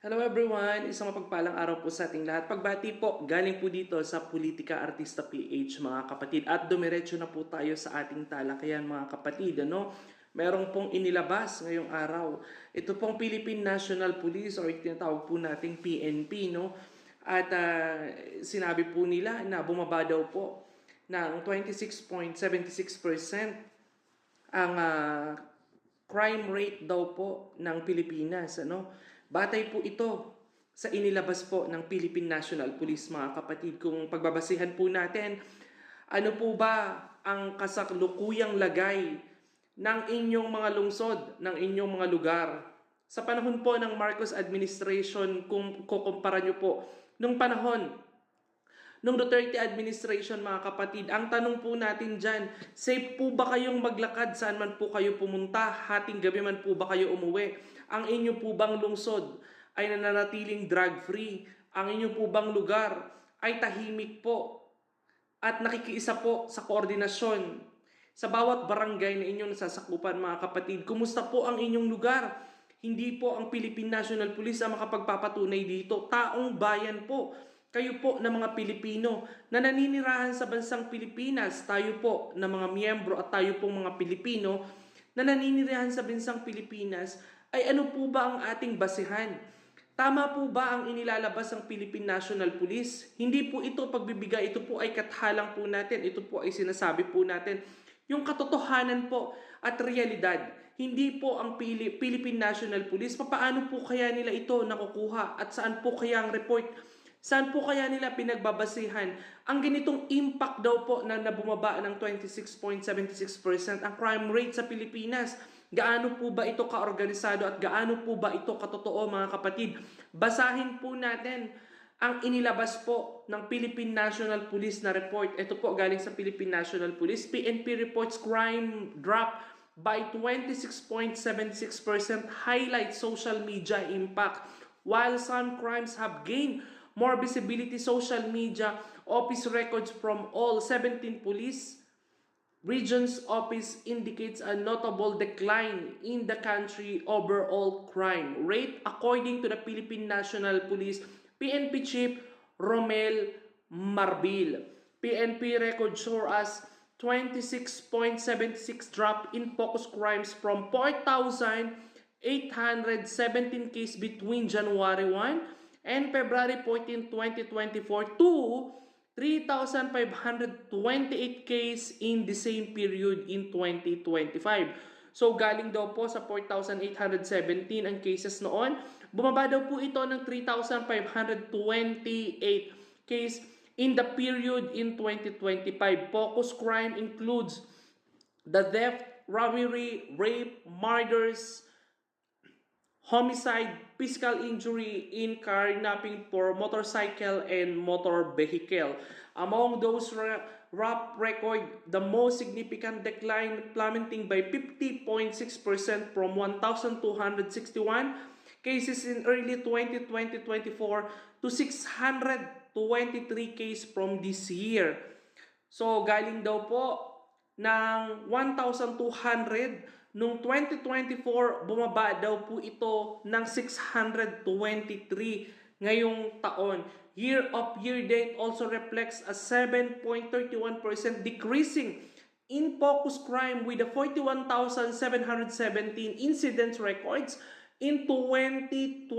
Hello everyone! Isang mapagpalang araw po sa ating lahat. Pagbati po, galing po dito sa Politika Artista PH mga kapatid. At dumiretso na po tayo sa ating talakayan mga kapatid. Merong pong inilabas ngayong araw. Ito pong Philippine National Police or tinatawag po nating PNP. At sinabi po nila na bumaba daw po ng 26.76% ang crime rate daw po ng Pilipinas. Batay po ito sa inilabas po ng Philippine National Police mga kapatid. Kung pagbabasihan po natin, ano po ba ang kasalukuyang lagay ng inyong mga lungsod, ng inyong mga lugar? Sa panahon po ng Marcos administration, kung kukumpara nyo po, nung panahon nung Duterte administration mga kapatid, ang tanong po natin dyan, safe po ba kayong maglakad saan man po kayo pumunta? Hating gabi man po ba kayo umuwi? Ang inyo po bang lungsod ay nananatiling drug-free? Ang inyo po bang lugar ay tahimik po at nakikiisa po sa koordinasyon sa bawat barangay na inyong nasasakupan mga kapatid? Kumusta po ang inyong lugar? Hindi po ang Philippine National Police ang makapagpapatunay dito. Taong bayan po. Kayo po na mga Pilipino na naninirahan sa bansang Pilipinas, tayo po na mga miyembro at tayo pong mga Pilipino na naninirahan sa bansang Pilipinas, ay ano po ba ang ating basihan? Tama po ba ang inilalabas ng Philippine National Police? Hindi po ito pagbibigay, ito po ay kathalang po natin, ito po ay sinasabi po natin. Yung katotohanan po at realidad, hindi po ang Philippine National Police. Paano po kaya nila ito nakukuha at saan po kaya ang report? Saan po kaya nila pinagbabasihan ang ganitong impact daw po na nabumaba ng 26.76% ang crime rate sa Pilipinas? Gaano po ba ito kaorganisado at gaano po ba ito katotoo mga kapatid? Basahin po natin ang inilabas po ng Philippine National Police na report. Ito po galing sa Philippine National Police. PNP reports crime drop by 26.76%, highlights social media impact. While some crimes have gained more visibility, social media, office records from all 17 police regions office indicates a notable decline in the country overall crime rate according to the Philippine National Police PNP Chief Romel Marbil. PNP records show us 26.76 drop in focus crimes from 4,817 cases between January 1 and February 14, 2024 to 3,528 cases in the same period in 2025. So galing daw po sa 4,817 ang cases noon. Bumaba daw po ito ng 3,528 cases in the period in 2025. Focus crime includes the theft, robbery, rape, murders, homicide, physical injury, in carnapping for motorcycle and motor vehicle. Among those RAP record the most significant decline, plummeting by 50.6% from 1,261 cases in early 2024 to 623 cases from this year. So galing daw po ng 1,200 noong 2024, bumaba daw po ito ng 623 ngayong taon. Year-of-year date also reflects a 7.31% decreasing in focus crime with the 41,717 incident records in 2023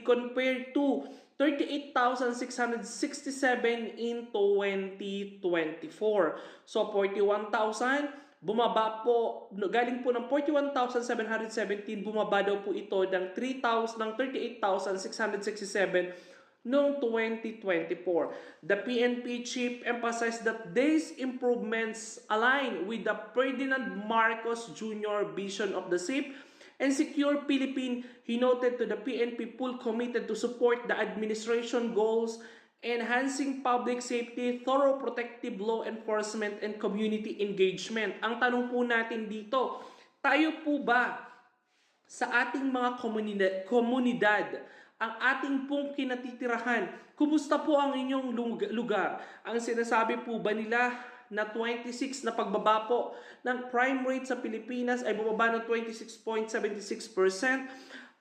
compared to 38,667 in 2024. So 41,000 bumaba po, galing po ng 41,717, bumaba daw po ito ng 38,667 noong 2024. The PNP chief emphasized that these improvements align with the Ferdinand Marcos Jr. vision of the safe and secure Philippine. He noted to the PNP full committed to support the administration goals, enhancing public safety, thorough protective law enforcement, and community engagement. Ang tanong po natin dito, tayo po ba sa ating mga komunidad, ang ating pong kinatitirahan, kumusta po ang inyong lugar? Ang sinasabi po ba nila na 26 na pagbaba po ng crime rate sa Pilipinas ay bumaba ng 26.76%?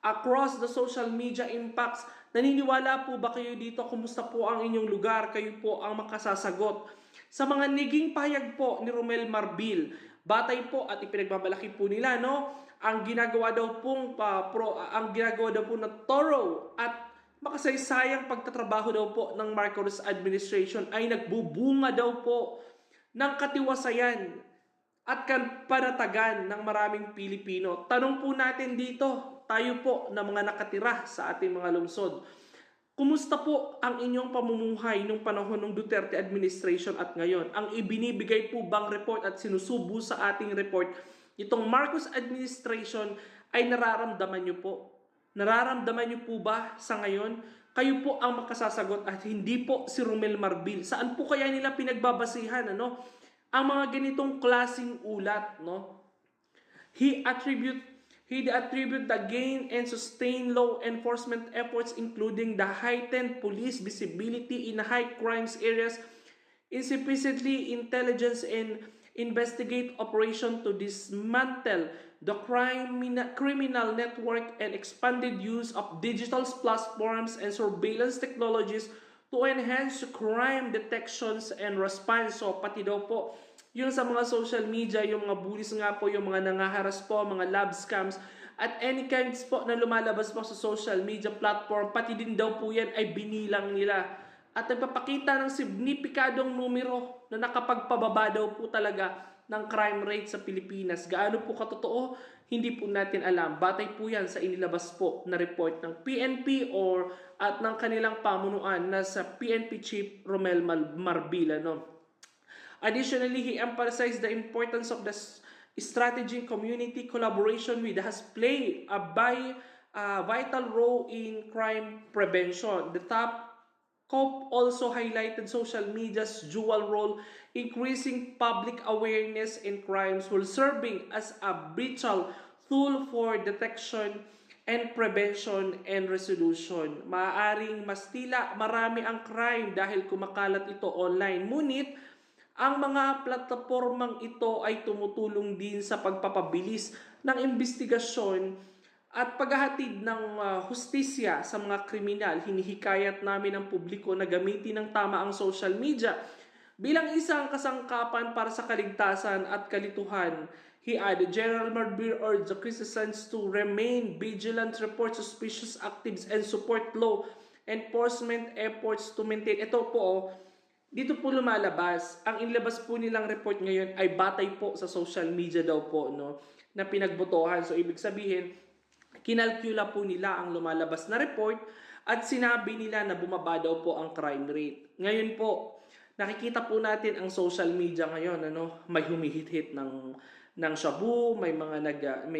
across the social media impacts. Naniniwala po ba kayo dito? Kumusta po ang inyong lugar? Kayo po ang makasasagot. Sa mga naging pahayag po ni Romel Marbil, batay po at ipinagmamalaki po nila, no? Ang ginagawa daw pong na thorough at makasaysayang pagtatrabaho daw po ng Marcos administration ay nagbubunga daw po ng katiwasayan at panatagan ng maraming Pilipino. Tanong po natin dito, tayo po na mga nakatira sa ating mga lungsod, kumusta po ang inyong pamumuhay nung panahon ng Duterte administration at ngayon? Ang ibinibigay po bang report at sinusubo sa ating report, itong Marcos administration ay nararamdaman nyo po? Nararamdaman nyo po ba sa ngayon? Kayo po ang makasasagot at hindi po si Romel Marbil. Saan po kaya nila pinagbabasihan, ano? Ang mga ganitong klaseng ulat, no? He attribute the gain and sustained law enforcement efforts, including the heightened police visibility in high crimes areas, insufficiently intelligence and investigate operation to dismantle the criminal network, and expanded use of digital platforms and surveillance technologies to enhance crime detections and response. So pati daw po yung sa mga social media, yung mga bullies nga po, yung mga nangaharas po, mga love scams, at any kinds po na lumalabas po sa social media platform, pati din daw po yan ay binilang nila. At nagpapakita ng signipikadong numero na nakapagpababa daw po talaga ng crime rate sa Pilipinas. Gaano po katotoo? Hindi po natin alam. Batay po yan sa inilabas po na report ng PNP at ng kanilang pamunuan na sa PNP Chief Romel Marbil, no? Additionally, he emphasized the importance of the strategic community collaboration, which has played a vital role in crime prevention. The top COP also highlighted social media's dual role, increasing public awareness in crimes while serving as a vital tool for detection and prevention and resolution. Maaaring mas tila marami ang crime dahil kumakalat ito online. Ngunit ang mga platapormang ito ay tumutulong din sa pagpapabilis ng investigasyon at paghahatid ng hustisya sa mga kriminal. Hinihikayat namin ang publiko na gamitin ng tama ang social media bilang isang kasangkapan para sa kaligtasan at kalituhan. He added, General Marbil urged the citizens to remain vigilant, report suspicious activities, and support law enforcement efforts to maintain. Ito po, dito po lumalabas, ang inilabas po nilang report ngayon ay batay po sa social media daw po, no, na pinagbotohan. So ibig sabihin, kinalkula po nila ang lumalabas na report at sinabi nila na bumaba daw po ang crime rate. Ngayon po, nakikita po natin ang social media ngayon, ano, may humihit-hit ng shabu, may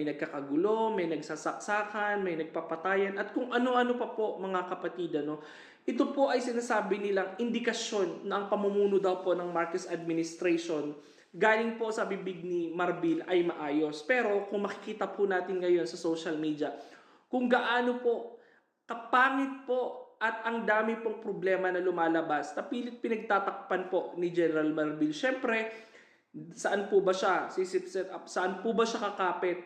nagkakagulo, may nagsasaksakan, may nagpapatayan, at kung ano-ano pa po, mga kapatid, ano. Ito po ay sinasabi nilang indikasyon na ang pamumuno daw po ng Marcos administration galing po sa bibig ni Marbil ay maayos. Pero kung makikita po natin ngayon sa social media, kung gaano po kapangit po at ang dami pong problema na lumalabas, napilit pinagtatakpan po ni General Marbil. Siyempre, saan po ba siya sisip-set up? Saan po ba siya kakapit?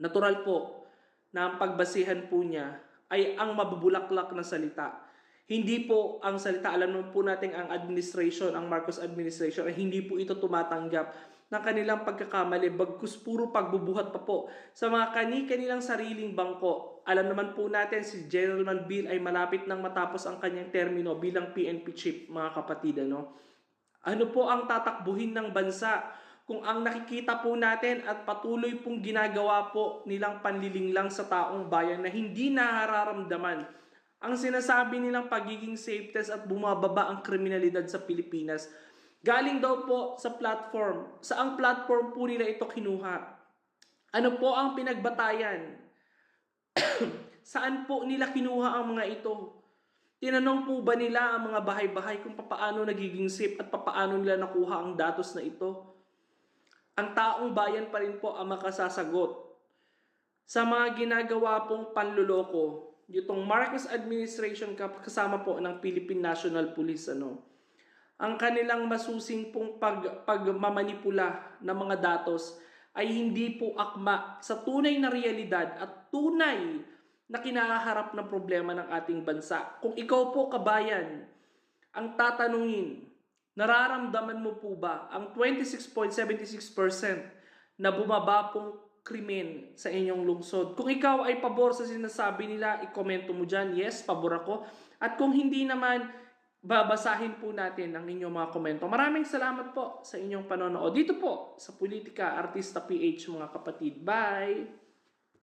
Natural po na ang pagbasihan po niya ay ang mabubulaklak na salita. Hindi po ang salita, alam naman po natin ang administration, ang Marcos administration, ay hindi po ito tumatanggap ng kanilang pagkakamali, bagkus puro pagbubuhat pa po sa mga kanilang sariling bangko. Alam naman po natin si General Marbil ay malapit nang matapos ang kanyang termino bilang PNP chief, mga kapatid, ano? Ano po ang tatakbuhin ng bansa kung ang nakikita po natin at patuloy pong ginagawa po nilang panlilinglang sa taong bayan na hindi nararamdaman ang sinasabi nilang pagiging safe test at bumababa ang kriminalidad sa Pilipinas? Galing daw po sa platform. Saang platform po nila ito kinuha? Ano po ang pinagbatayan? Saan po nila kinuha ang mga ito? Tinanong po ba nila ang mga bahay-bahay kung paano nagiging safe at paano nila nakuha ang datos na ito? Ang taong bayan pa rin po ang makasasagot sa mga ginagawa pong panluloko. Itong Marcos administration kasama po ng Philippine National Police, ano, ang kanilang masusing pong pagmamanipula ng mga datos ay hindi po akma sa tunay na realidad at tunay na kinaharap na problema ng ating bansa. Kung ikaw po kabayan, ang tatanungin, nararamdaman mo po ba ang 26.76% na bumaba pong krimen sa inyong lungsod? Kung ikaw ay pabor sa sinasabi nila, ikomento mo dyan, yes, pabor ako. At kung hindi naman, babasahin po natin ang inyong mga komento. Maraming salamat po sa inyong panonood dito po sa Politika Artista PH mga kapatid. Bye!